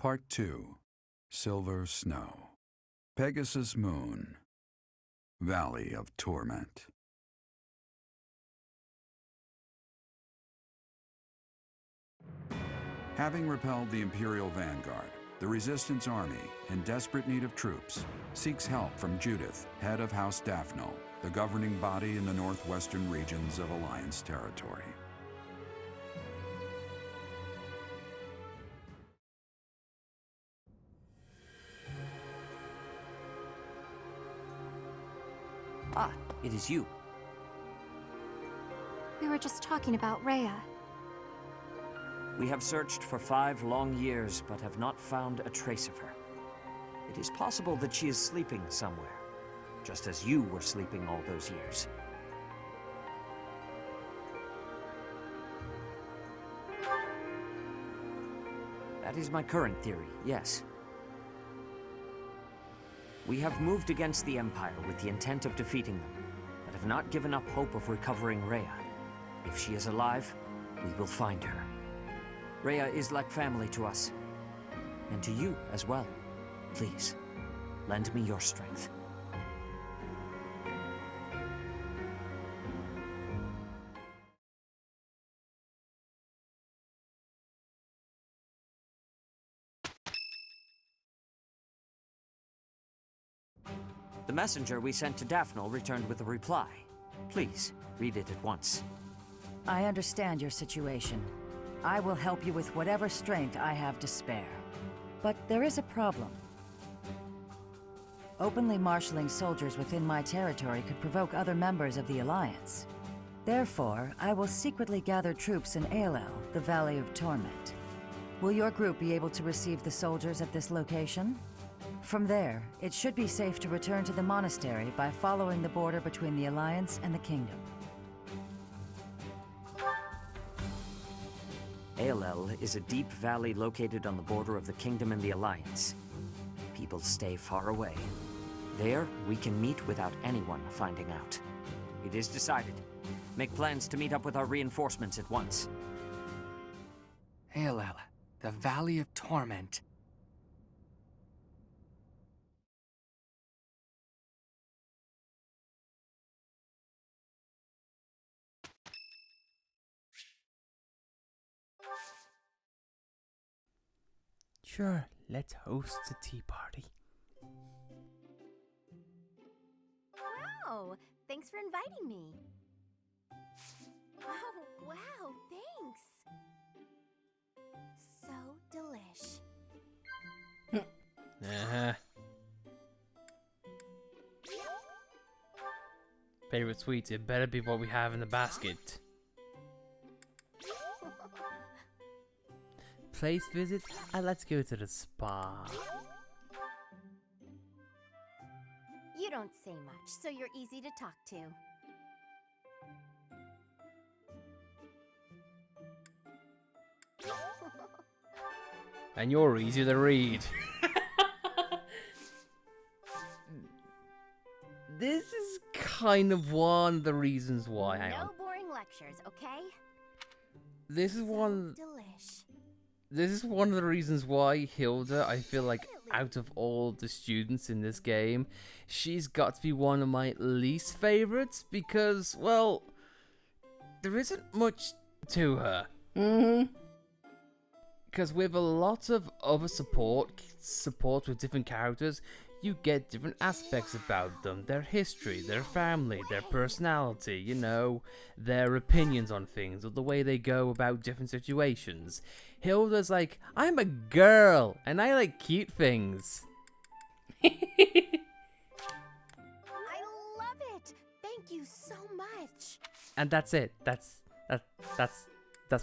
Part 2. Silver Snow. Pegasus Moon. Valley of Torment. Having repelled the Imperial Vanguard, the Resistance Army, in desperate need of troops, seeks help from Judith, head of House Daphnel, the governing body in the northwestern regions of Alliance territory. Ah, it is you. We were just talking about Rhea. We have searched for 5 long years, but have not found a trace of her. It is possible that she is sleeping somewhere, just as you were sleeping all those years. That is my current theory, yes. We have moved against the Empire with the intent of defeating them, but have not given up hope of recovering Rhea. If she is alive, we will find her. Rhea is like family to us, and to you as well. Please, lend me your strength. The messenger we sent to Daphnel returned with a reply. Please, read it at once. I understand your situation. I will help you with whatever strength I have to spare. But there is a problem. Openly marshaling soldiers within my territory could provoke other members of the Alliance. Therefore, I will secretly gather troops in Aelel, the Valley of Torment. Will your group be able to receive the soldiers at this location? From there, it should be safe to return to the monastery by following the border between the Alliance and the Kingdom. Aelel is a deep valley located on the border of the Kingdom and the Alliance. People stay far away. There, we can meet without anyone finding out. It is decided. Make plans to meet up with our reinforcements at once. Aelel, the Valley of Torment. Sure, let's host a tea party. Wow! Thanks for inviting me. Oh, wow, thanks. So delish. Favorite sweets, it better be what we have in the basket. Place visit, and let's go to the spa. You don't say much, so you're easy to talk to. And you're easy to read. This is kind of one of the reasons why. Hang on. No boring lectures, okay? This is So one. delish. This is one of the reasons why Hilda, I feel like out of all the students in this game, she's got to be one of my least favorites because, well, there isn't much to her. Because with a lot of other support with different characters, you get different aspects about them, their history, their family, their personality, you know, their opinions on things, or the way they go about different situations. Hilda's like, I'm a girl, and I like cute things. I love it! Thank you so much! And that's it. That's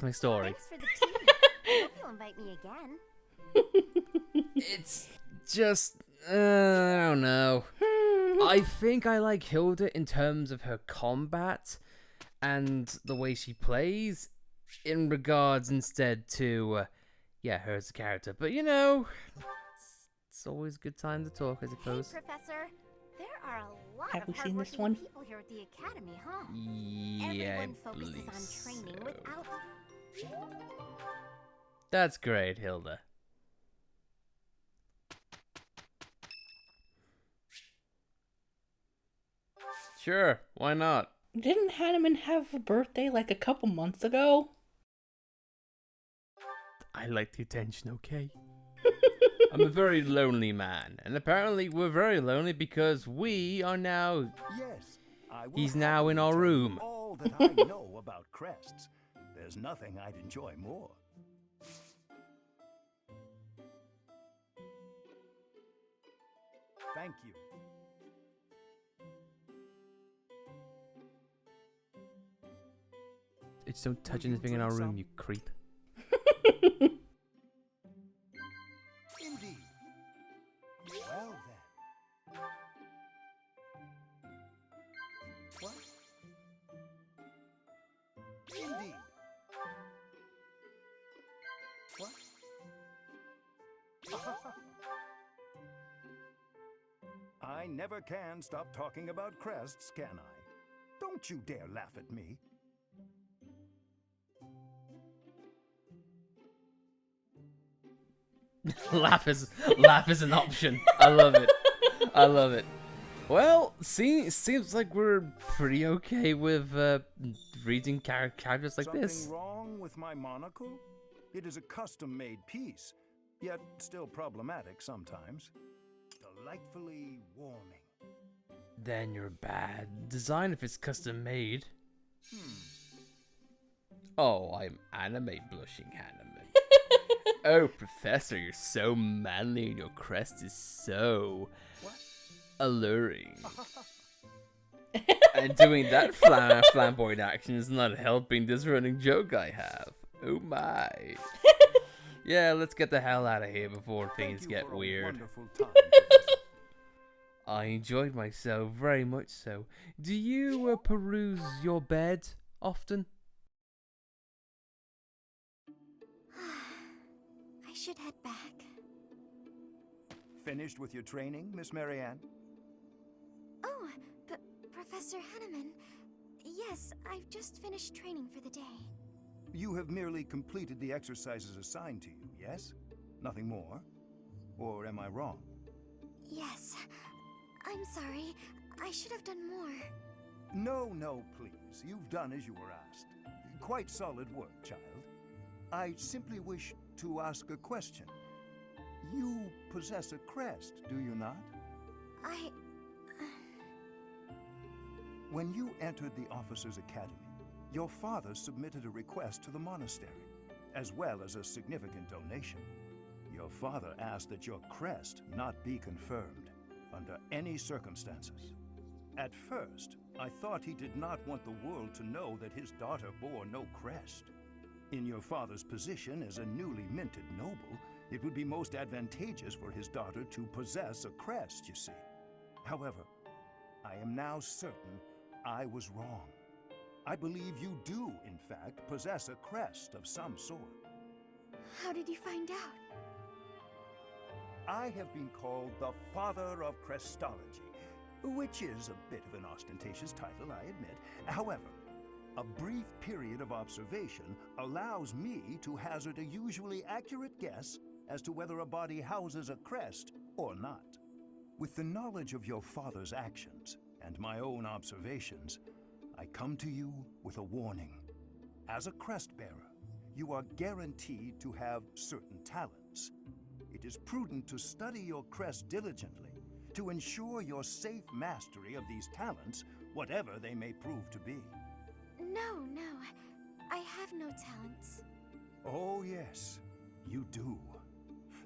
my story. Thanks for the tea. Hope you'll invite me again. It's just, I don't know. I think I like Hilda in terms of her combat and the way she plays, in regards instead to, her as a character. But you know, it's always a good time to talk, I suppose. Hey, Professor. There are a lot Have of we seen this hardworking one? people here at the Academy, huh? Yeah, Everyone I focuses believe on training so. without... That's great, Hilda. Sure, why not? Didn't Hanneman have a birthday like a couple months ago? I like the attention, okay? I'm a very lonely man, and apparently we're very lonely because we are now... Yes, I will He's now in our happily tell you room. all that I know about crests. There's nothing I'd enjoy more. Thank you. Just don't touch anything in our room, you creep. Indeed. Well then. What? Indeed. What? I never can stop talking about crests, can I? Don't you dare laugh at me. Laugh is an option. I love it. I love it. Well, seems like we're pretty okay with reading characters like Something this. wrong with my monocle? It is a custom-made piece, yet still problematic sometimes. Delightfully warming. Then you're bad design if it's custom made. Oh, I'm anime blushing Hanneman. Oh, Professor, you're so manly and your crest is so alluring. And doing that flamboyant action is not helping this running joke I have. Oh my. Yeah, let's get the hell out of here before things Thank you get for a weird. wonderful time, Professor. I enjoyed myself very much so. Do you peruse your bed often? I should head back. Finished with your training, Miss Marianne? Oh, Professor Hanneman. Yes, I've just finished training for the day. You have merely completed the exercises assigned to you, yes? Nothing more? Or am I wrong? Yes. I'm sorry. I should have done more. No, please. You've done as you were asked. Quite solid work, child. I simply wish to ask a question. You possess a crest, do you not? When you entered the Officers' Academy, your father submitted a request to the monastery, as well as a significant donation. Your father asked that your crest not be confirmed under any circumstances. At first, I thought he did not want the world to know that his daughter bore no crest. In your father's position as a newly minted noble, it would be most advantageous for his daughter to possess a crest, you see. However, I am now certain I was wrong. I believe you do, in fact, possess a crest of some sort. How did you find out? I have been called the Father of Crestology, which is a bit of an ostentatious title, I admit. However, a brief period of observation allows me to hazard a usually accurate guess as to whether a body houses a crest or not. With the knowledge of your father's actions and my own observations, I come to you with a warning. As a crest bearer, you are guaranteed to have certain talents. It is prudent to study your crest diligently to ensure your safe mastery of these talents, whatever they may prove to be. No, I have no talents. Oh yes, you do.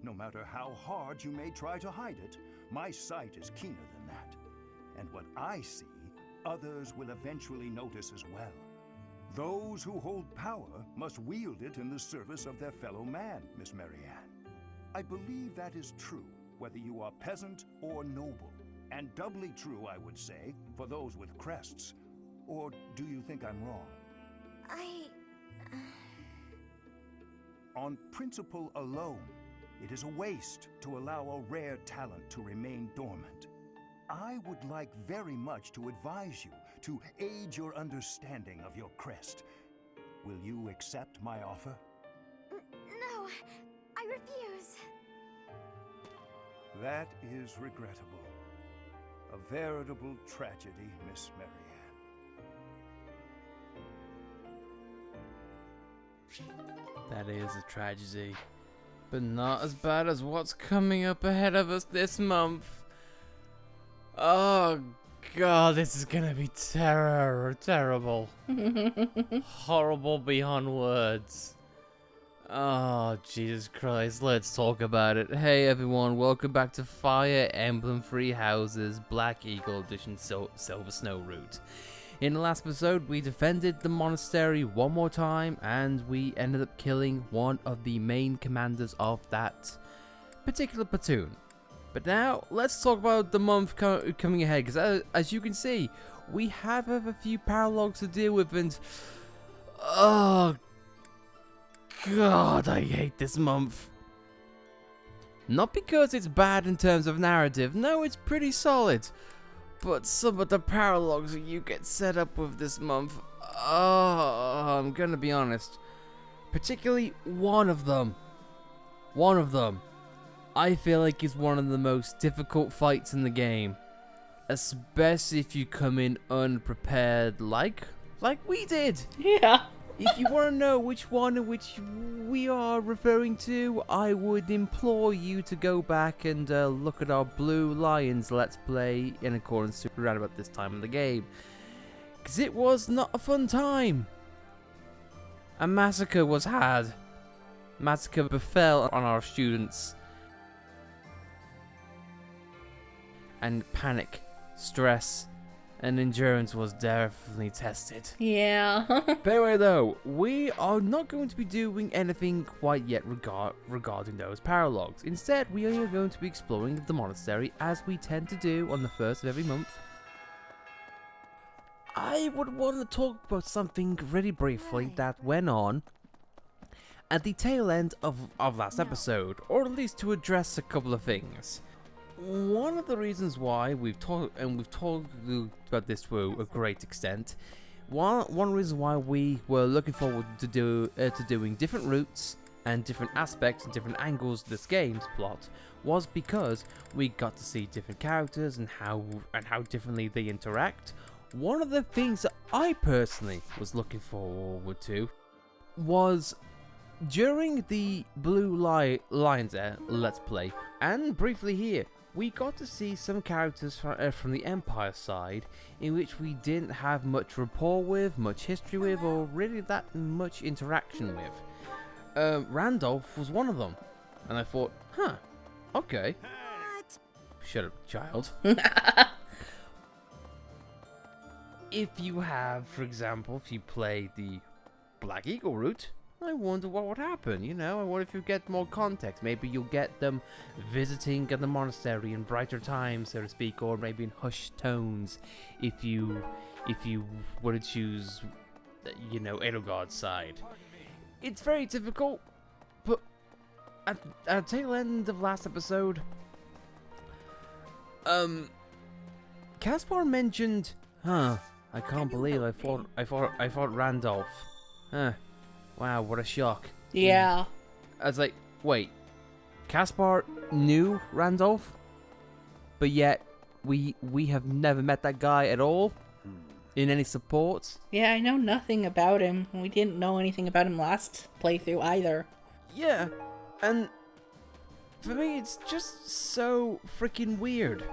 No matter how hard you may try to hide it, my sight is keener than that. And what I see, others will eventually notice as well. Those who hold power must wield it in the service of their fellow man, Miss Marianne. I believe that is true, whether you are peasant or noble. And doubly true, I would say, for those with crests. Or do you think I'm wrong? On principle alone, it is a waste to allow a rare talent to remain dormant. I would like very much to advise you to aid your understanding of your crest. Will you accept my offer? No, I refuse. That is regrettable. A veritable tragedy, Miss Marianne. That is a tragedy. But not as bad as what's coming up ahead of us this month. Oh god, this is gonna be terrible. Horrible beyond words. Oh, Jesus Christ, let's talk about it. Hey everyone, welcome back to Fire Emblem Three Houses Black Eagle Edition Silver Snow Route. In the last episode, we defended the monastery one more time, and we ended up killing one of the main commanders of that particular platoon. But now, let's talk about the month coming ahead, because as you can see, we have a few paralogues to deal with, and oh god, I hate this month. Not because it's bad in terms of narrative, no, it's pretty solid. But some of the paralogues you get set up with this month, oh, I'm gonna be honest. Particularly one of them, I feel like is one of the most difficult fights in the game. Especially if you come in unprepared like we did. Yeah. If you want to know which one in which we are referring to, I would implore you to go back and look at our Blue Lions Let's Play in accordance to around about this time of the game. Because it was not a fun time. A massacre was had. Massacre befell on our students. And panic, stress, and endurance was definitely tested. Yeah. But anyway though, we are not going to be doing anything quite yet regarding those paralogues. Instead, we are going to be exploring the monastery as we tend to do on the first of every month. I would want to talk about something really briefly that went on at the tail end of last episode, or at least to address a couple of things. One of the reasons why we've talked about this to a great extent, one reason why we were looking forward to doing different routes and different aspects and different angles of this game's plot was because we got to see different characters and how differently they interact. One of the things that I personally was looking forward to was during the Blue Lions Let's Play, and briefly here, we got to see some characters from the Empire side in which we didn't have much rapport with, much history with, or really that much interaction with. Randolph was one of them, and I thought, huh, okay. What? Shut up, child. If you have, for example, if you play the Black Eagle route, I wonder what would happen, you know, I wonder if you get more context. Maybe you'll get them visiting at the monastery in brighter times, so to speak, or maybe in hushed tones if you were to choose, you know, Edelgard's side. It's very difficult, but at the tail end of last episode, Caspar mentioned, I can't believe I fought Randolph. Wow, what a shock. Yeah. I was like, wait, Caspar knew Randolph, but yet we have never met that guy at all in any support. Yeah, I know nothing about him. We didn't know anything about him last playthrough either. Yeah, and for me it's just so freaking weird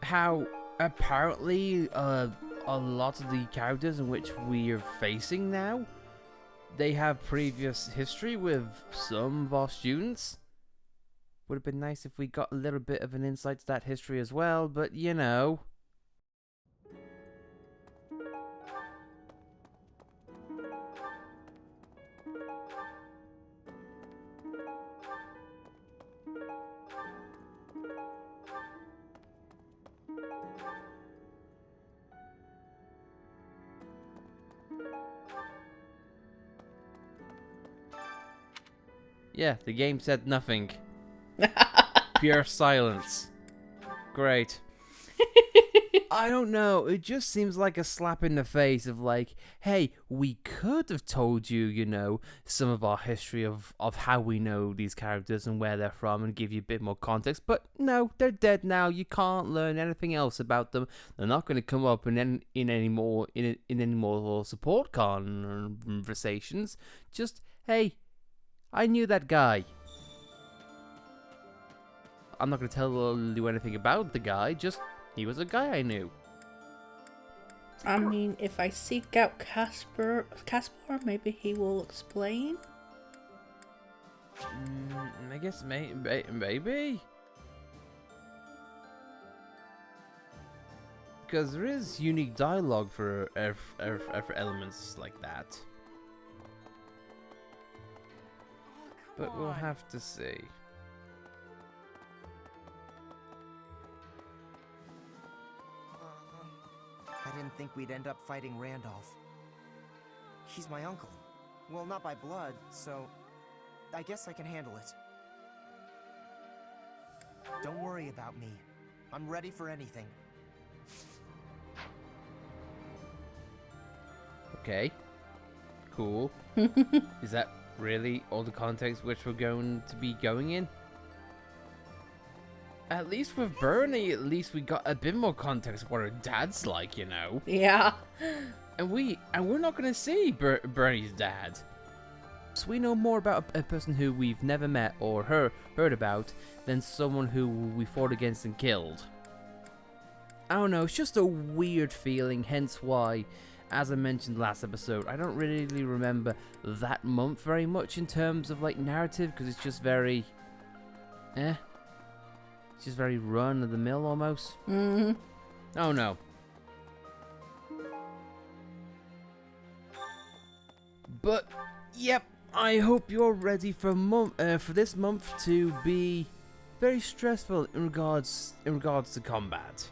how apparently a lot of the characters in which we are facing now, they have previous history with some of our students. Would have been nice if we got a little bit of an insight to that history as well, but you know. Yeah, the game said nothing. Pure silence. Great. I don't know. It just seems like a slap in the face of like, hey, we could have told you, you know, some of our history of how we know these characters and where they're from and give you a bit more context. But no, they're dead now. You can't learn anything else about them. They're not going to come up in any more support conversations. Just, hey, I knew that guy. I'm not going to tell you anything about the guy, just he was a guy I knew. I mean, if I seek out Caspar, maybe he will explain? I guess maybe. Because there is unique dialogue for elements like that. But we'll have to see. I didn't think we'd end up fighting Randolph. He's my uncle. Well, not by blood, so I guess I can handle it. Don't worry about me. I'm ready for anything. Okay. Cool. Is that really all the context which we're going to be going in? At least with Bernie, at least we got a bit more context of what her dad's like, you know. Yeah. And we're not gonna see Bernie's dad. So we know more about a person who we've never met or heard about than someone who we fought against and killed. I don't know, it's just a weird feeling, hence why, as I mentioned last episode, I don't really remember that month very much in terms of like narrative, because it's just very it's just very run-of-the-mill almost. Mm-hmm. Oh no. But yep, I hope you're ready for this month to be very stressful in regards to combat.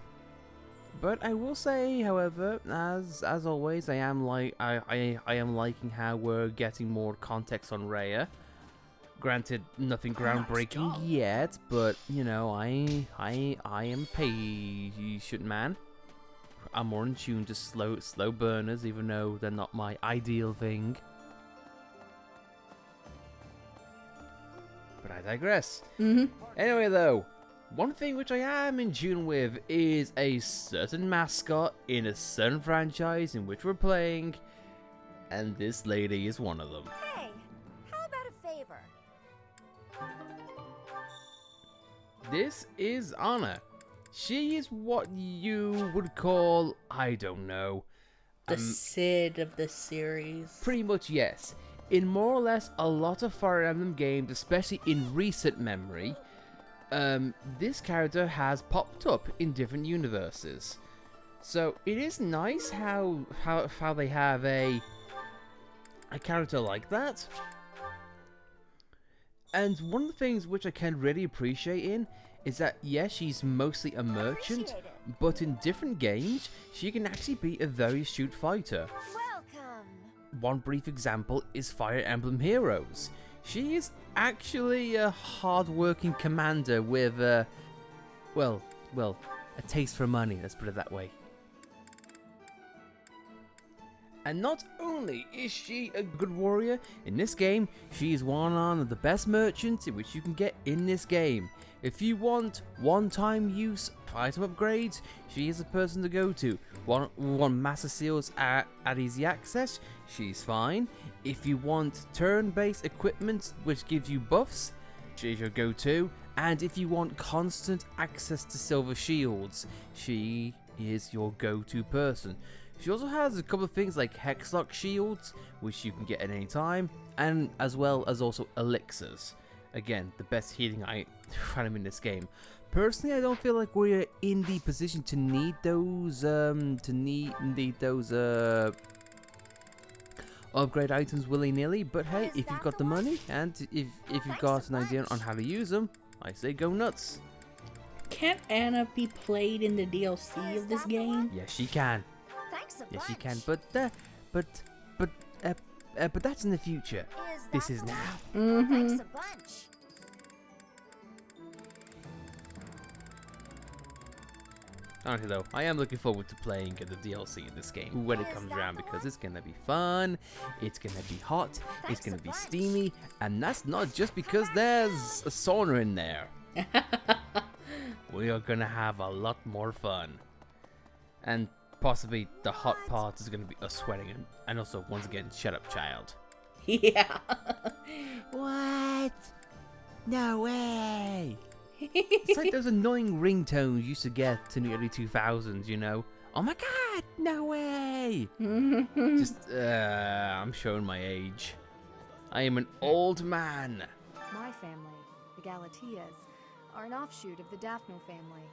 But I will say, however, as always, I am liking how we're getting more context on Rhea. Granted, nothing groundbreaking yet, but you know, I am patient man. I'm more in tune to slow burners, even though they're not my ideal thing. But I digress. Anyway, though, one thing which I am in tune with is a certain mascot in a certain franchise in which we're playing, and this lady is one of them. Hey, how about a favor? This is Anna. She is what you would call, I don't know, The Sid of the series. pretty much yes. In more or less a lot of Fire Emblem games, especially in recent memory, this character has popped up in different universes. So it is nice how they have a character like that. And one of the things which I can really appreciate in is that, yes, she's mostly a merchant, but in different games, she can actually be a very astute fighter. Welcome. One brief example is Fire Emblem Heroes. She is actually a hard-working commander with, well, a taste for money, let's put it that way. And not only is she a good warrior, in this game, she is one of the best merchants in which you can get in this game. If you want one-time use item upgrades, she is the person to go to. Want Master Seals at easy access, she's fine. If you want turn-based equipment which gives you buffs, she's your go-to. And if you want constant access to silver shields, she is your go-to person. She also has a couple of things like Hexlock shields, which you can get at any time, and as well as also elixirs. Again, the best healing item in this game. Personally, I don't feel like we're in the position to need those upgrade items willy-nilly. But hey, if you've got the money and if you've got an idea on how to use them, I say go nuts. Can't Anna be played in the DLC of this game? Yes, she can. Yes, she can. But that's in the future. This is now. Thanks a bunch. Honestly though, I am looking forward to playing the DLC in this game when it comes around because it's gonna be fun, it's gonna be hot, it's gonna be steamy, and that's not just because there's a sauna in there. We are gonna have a lot more fun. And possibly the hot part is gonna be us sweating and also, once again, shut up, child. Yeah. What? No way! It's like those annoying ringtones you used to get in the early 2000s, you know? Oh my god, no way! I'm showing my age. I am an old man. My family, the Galatias, are an offshoot of the Daphno family.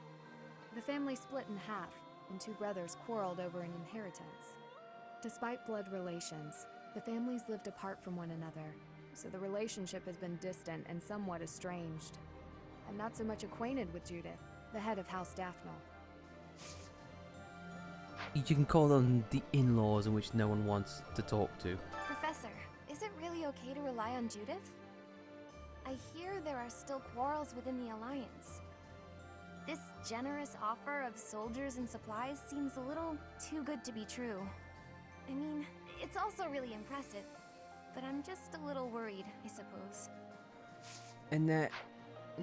The family split in half, and two brothers quarreled over an inheritance. Despite blood relations, the families lived apart from one another, so the relationship has been distant and somewhat estranged. I'm not so much acquainted with Judith, the head of House Daphno. You can call them the in-laws in which no one wants to talk to. Professor, is it really okay to rely on Judith? I hear there are still quarrels within the Alliance. This generous offer of soldiers and supplies seems a little too good to be true. I mean, it's also really impressive, but I'm just a little worried, I suppose. And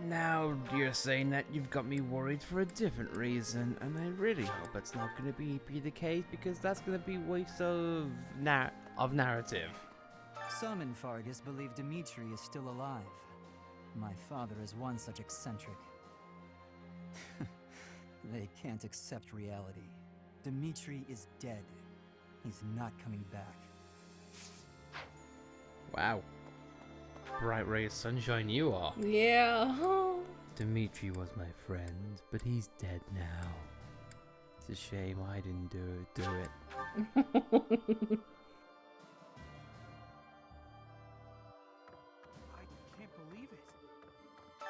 now you're saying that you've got me worried for a different reason, and I really hope it's not going to be the case, because that's going to be waste of narrative. Some in Fargus believe Dimitri is still alive. My father is one such eccentric. They can't accept reality. Dimitri is dead. He's not coming back. Wow. Bright ray of sunshine you are. Yeah. Dimitri was my friend, but he's dead now. It's a shame I didn't do it. I can't believe it.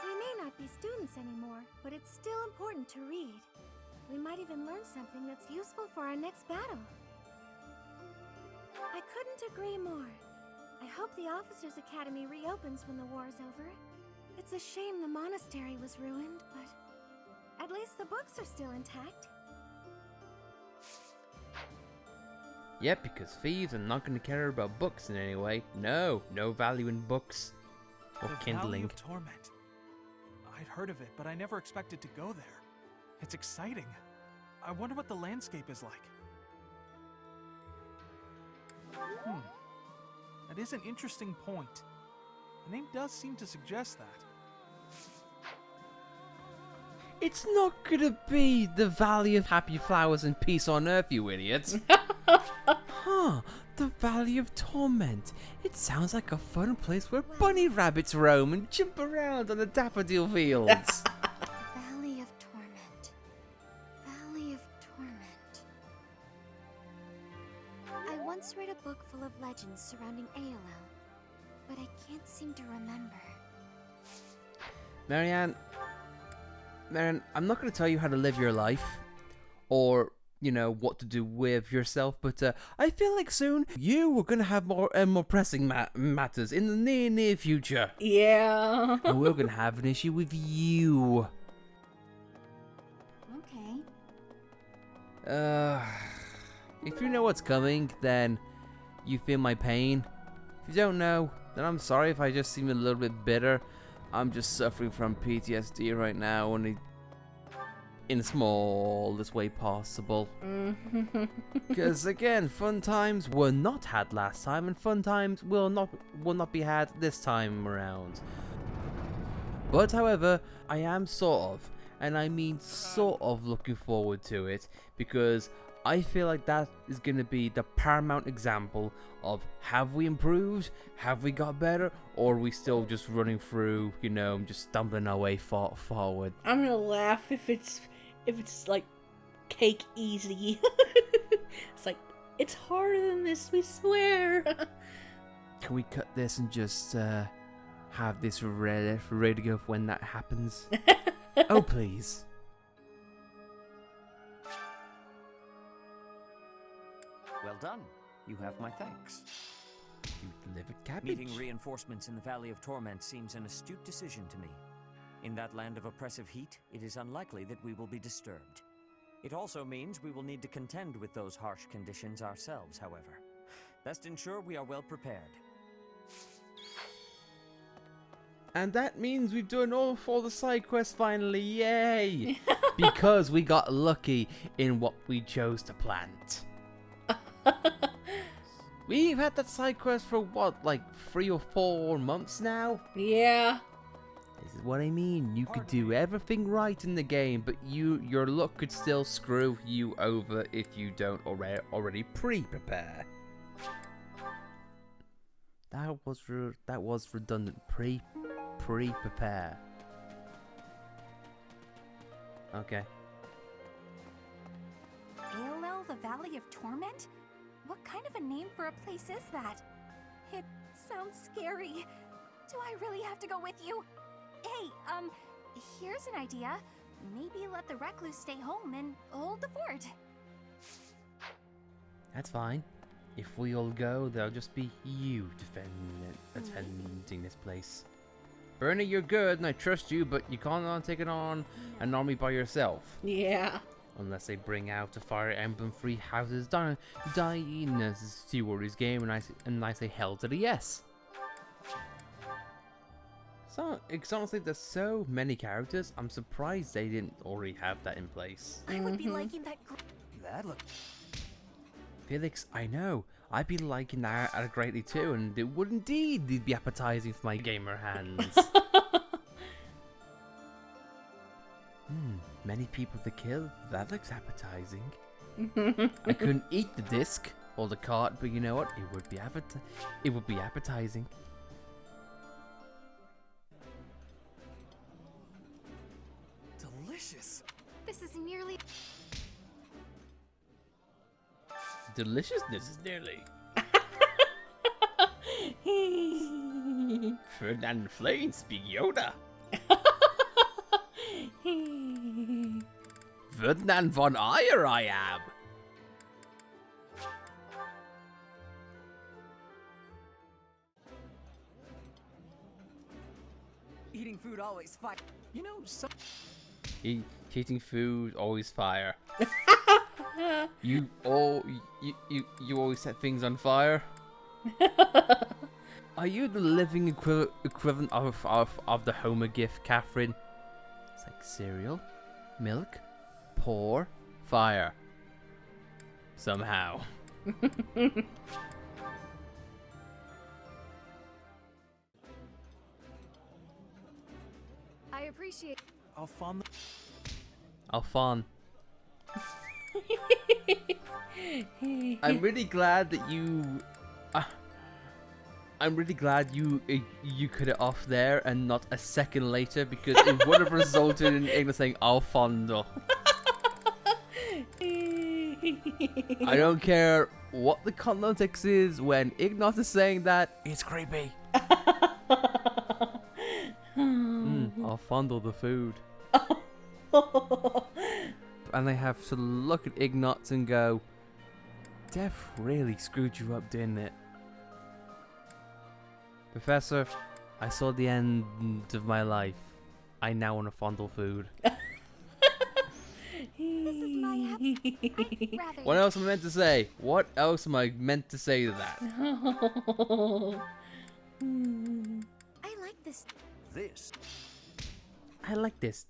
We may not be students anymore, but it's still important to read. We might even learn something that's useful for our next battle. I couldn't agree more. I hope the Officers' Academy reopens when the war's over. It's a shame the monastery was ruined, but at least the books are still intact. Yep, because thieves are not going to care about books in any way. No value in books or The kindling. Valley of Torment. I'd heard of it, but I never expected to go there. It's exciting. I wonder what the landscape is like. That is an interesting point. The name does seem to suggest that. It's not gonna be the Valley of Happy Flowers and Peace on Earth, you idiots. Huh, the Valley of Torment. It sounds like a fun place where bunny rabbits roam and jump around on the daffodil fields. Valley of Torment. Valley of Torment. I once read a book full of legends surrounding ALL, but I can't seem to remember. Marianne, I'm not going to tell you how to live your life, or, you know, what to do with yourself, but I feel like soon you are going to have more pressing matters in the near future. Yeah. And we're going to have an issue with you. Okay. If you know what's coming, then you feel my pain. If you don't know, then I'm sorry if I just seem a little bit bitter. I'm just suffering from PTSD right now, only in the smallest way possible. Because again, fun times were not had last time, and fun times will not be had this time around. But however, I am sort of, and I mean sort of, looking forward to it, because I feel like that is going to be the paramount example of, have we improved, have we got better, or are we still just running through, you know, just stumbling our way forward. I'm gonna laugh if it's like cake easy. It's like, it's harder than this, we swear. Can we cut this and just have this ready to go for when that happens? Oh, please. Well done. You have my thanks. You delivered cabbage. Meeting reinforcements in the Valley of Torment seems an astute decision to me. In that land of oppressive heat, it is unlikely that we will be disturbed. It also means we will need to contend with those harsh conditions ourselves, however. Best ensure we are well prepared. And that means we've done all 4 side quests finally, yay! Because we got lucky in what we chose to plant. We've had that side quest for what, like 3 or 4 months now? Yeah. This is what I mean. You could do everything right in the game, but your luck could still screw you over if you don't already pre-prepare. That was redundant. Pre-prepare. Okay. Aelel, the Valley of Torment? What kind of a name for a place is that? It sounds scary. Do I really have to go with you? Hey, here's an idea. Maybe let the recluse stay home and hold the fort. That's fine. If we all go, there'll just be you defending this place. Bernie, you're good and I trust you, but you can't take it on an army by yourself. Yeah. Unless they bring out a Fire Emblem Three Houses Dynasty game and I say hell to the yes. So it sounds like there's so many characters. I'm surprised they didn't already have that in place. I would be liking that. That look. Felix, I know. I'd be liking that greatly too, and it would indeed be appetizing for my gamer hands. Many people to kill. That looks appetizing. I couldn't eat the disc or the cart, but you know what? It would be appetizing. Delicious. This is nearly. Deliciousness is nearly. Ferdinand Flame speak Yoda. Ferdinand von Ayer I am. Eating food always fine. You know, some. Eating food always fire. You always set things on fire. Are you the living equivalent of the Homer gif, Catherine? It's like cereal, milk, pour, fire. Somehow. I appreciate. Alphon. I'm really glad that you. I'm really glad you cut it off there and not a second later, because it would have resulted in Igna saying Alfondo. I don't care what the context is when Ignat is saying that, it's creepy. Alfondo the food. And they have to look at Ignatz and go, Death really screwed you up, didn't it? Professor, I saw the end of my life. I now want to fondle food. What else am I meant to say? What else am I meant to say to that? I like this. I like this.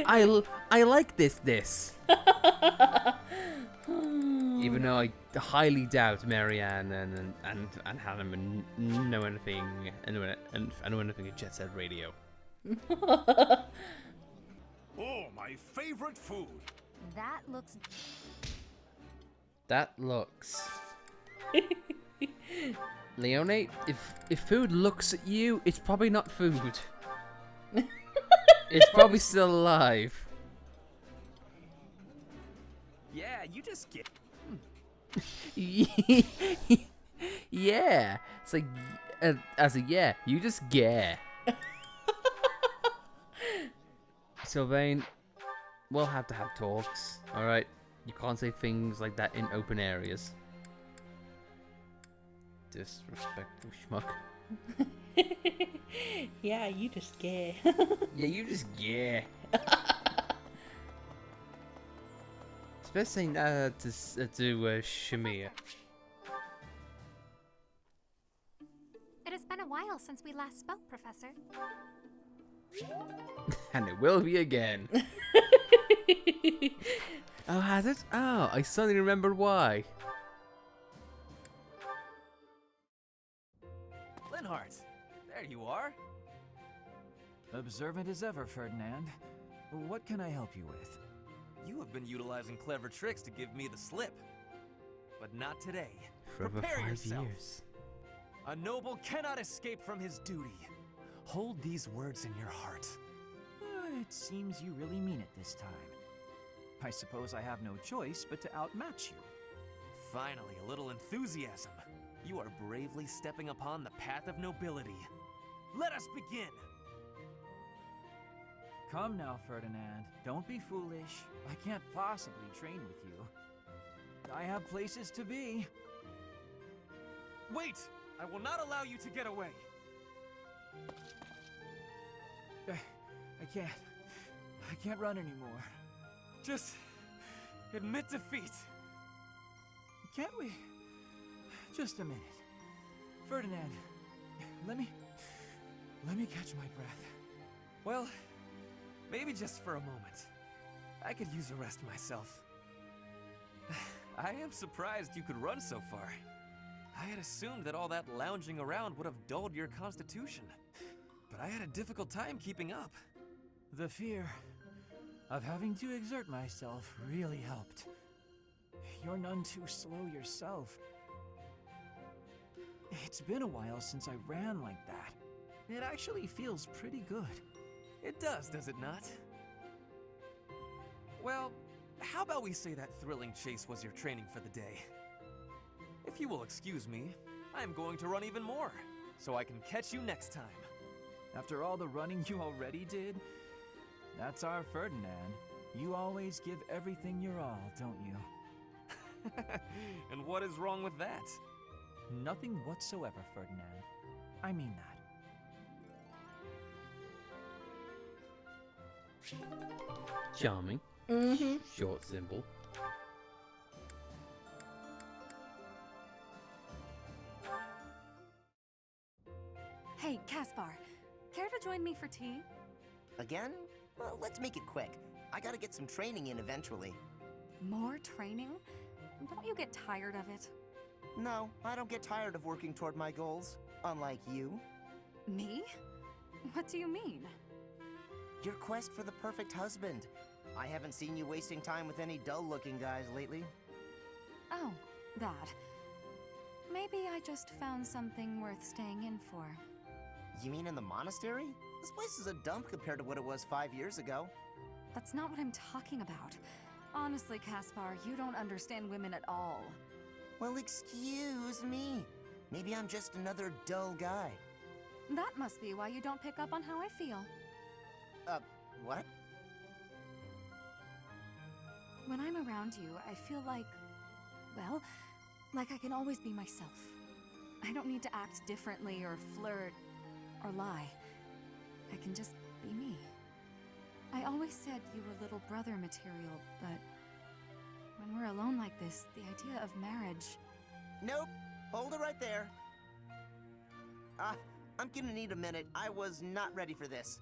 I like this. Even though I highly doubt Marianne and Hannah know anything at Jet Set Radio. Oh, my favorite food. That looks. That looks. Leone, if food looks at you, it's probably not food. It's probably still alive. Yeah, you just get. Yeah, it's like you just get. Sylvain, we'll have to have talks. All right, you can't say things like that in open areas. Disrespectful schmuck. Yeah, you just gay. Yeah, you just yeah. best saying to Shamir. It has been a while since we last spoke, Professor. And it will be again. Oh, has it? Oh, I suddenly remembered why. Linhardt, there you are. Observant as ever, Ferdinand. What can I help you with? You have been utilizing clever tricks to give me the slip. But not today. For over Prepare 5 yourself. years. A noble cannot escape from his duty. Hold these words in your heart. It seems you really mean it this time. I suppose I have no choice but to outmatch you. Finally, a little enthusiasm. You are bravely stepping upon the path of nobility. Let us begin! Come now, Ferdinand. Don't be foolish. I can't possibly train with you. I have places to be. Wait! I will not allow you to get away! I can't run anymore. Just admit defeat. Can't we? Just a minute. Ferdinand, let me catch my breath. Well, maybe just for a moment. I could use a rest myself. I am surprised you could run so far. I had assumed that all that lounging around would have dulled your constitution. But I had a difficult time keeping up. The fear of having to exert myself really helped. You're none too slow yourself. It's been a while since I ran like that. It actually feels pretty good. It does it not? Well, how about we say that thrilling chase was your training for the day? If you will excuse me, I am going to run even more, so I can catch you next time. After all the running you already did? That's our Ferdinand. You always give everything your all, don't you? And what is wrong with that? Nothing whatsoever, Ferdinand. I mean that. Charming. Short, simple. Hey, Caspar, care to join me for tea? Again? Well, let's make it quick. I gotta get some training in eventually. More training? Don't you get tired of it? No, I don't get tired of working toward my goals, unlike you. Me? What do you mean? Your quest for the perfect husband. I haven't seen you wasting time with any dull-looking guys lately. Oh, that. Maybe I just found something worth staying in for. You mean in the monastery? This place is a dump compared to what it was 5 years ago. That's not what I'm talking about. Honestly, Caspar, you don't understand women at all. Well, excuse me. Maybe I'm just another dull guy. That must be why you don't pick up on how I feel. What? When I'm around you, I feel like, well, like I can always be myself. I don't need to act differently or flirt or lie. I can just be me. I always said you were little brother material, but when we're alone like this, the idea of marriage... Nope. Hold it right there. I'm gonna need a minute. I was not ready for this.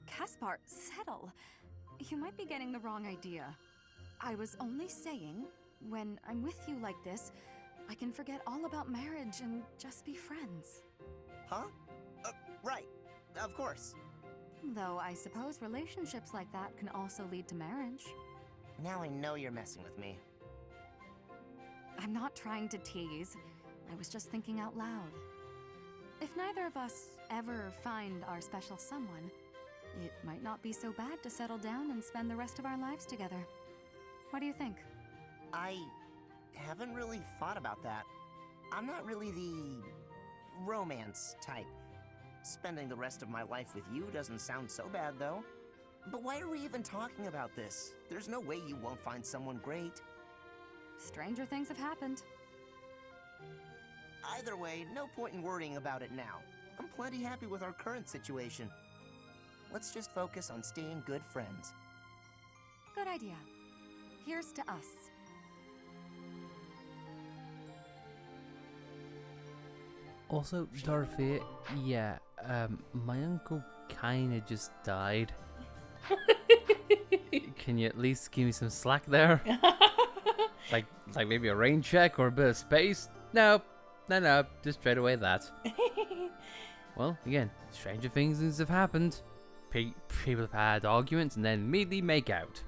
Caspar, settle. You might be getting the wrong idea. I was only saying, when I'm with you like this, I can forget all about marriage and just be friends. Huh? Right. Of course. Though I suppose relationships like that can also lead to marriage. Now I know you're messing with me. I'm not trying to tease. I was just thinking out loud. If neither of us ever find our special someone, it might not be so bad to settle down and spend the rest of our lives together. What do you think? I haven't really thought about that. I'm not really the romance type. Spending the rest of my life with you doesn't sound so bad, though. But why are we even talking about this? There's no way you won't find someone great. Stranger things have happened. Either way, no point in worrying about it now. I'm plenty happy with our current situation. Let's just focus on staying good friends. Good idea. Here's to us. Also, Dorothy, yeah, my uncle kinda just died. Can you at least give me some slack there? like maybe a rain check or a bit of space? No, just straight away that. Well, again, stranger things have happened. People have had arguments and then immediately make out.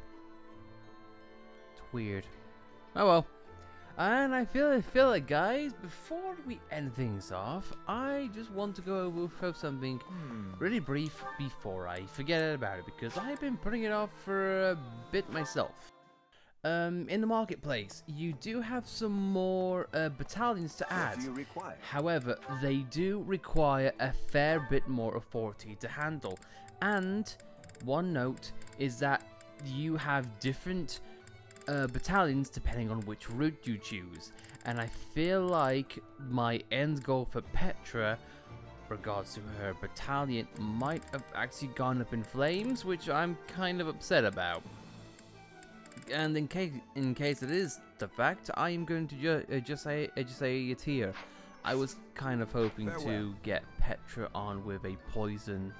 It's weird. Oh well. And I feel like, guys, before we end things off, I just want to go over something really brief before I forget about it, because I've been putting it off for a bit myself. In the marketplace, you do have some more battalions to add. What do you require? However, they do require a fair bit more authority to handle. And one note is that you have different battalions depending on which route you choose, and I feel like my end goal for Petra regards to her battalion might have actually gone up in flames, which I'm kind of upset about. And in case it is the fact, I am going to just say it here. I was kind of hoping to get Petra on with a poison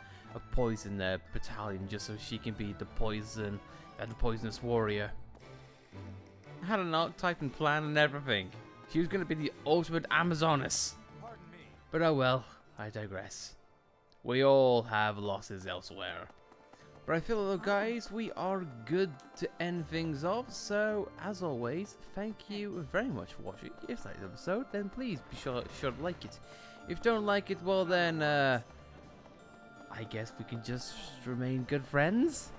battalion, just so she can be the poisonous warrior. I had an archetype and plan and everything. She was going to be the ultimate Amazoness. But oh well, I digress. We all have losses elsewhere. But I feel, guys, we are good to end things off. So, as always, thank you very much for watching. If you liked the episode, then please be sure to like it. If you don't like it, well then, I guess we can just remain good friends.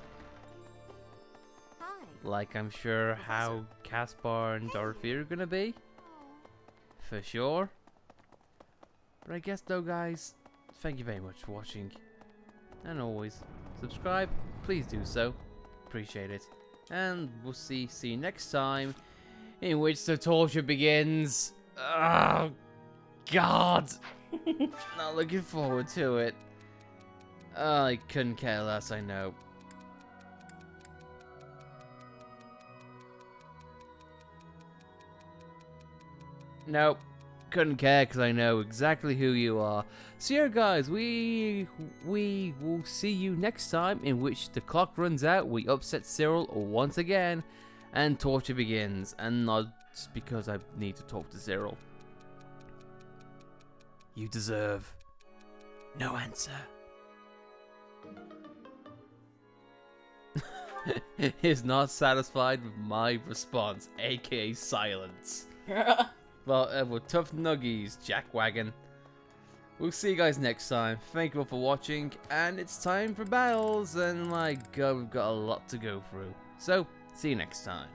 Like I'm sure how Caspar and Dorothy are gonna be. For sure. But I guess though, guys, thank you very much for watching. And always, subscribe, please do so. Appreciate it. And we'll see you next time, in which the torture begins. Oh, God. Not looking forward to it. I couldn't care less, I know. Nope, couldn't care because I know exactly who you are. So yeah, guys, we will see you next time, in which the clock runs out, we upset Cyril once again, and torture begins. And not because I need to talk to Cyril. You deserve no answer. Is not satisfied with my response, aka silence. Well, tough nuggies, Jackwagon. We'll see you guys next time. Thank you all for watching, and it's time for battles, and my god, we've got a lot to go through. So, see you next time.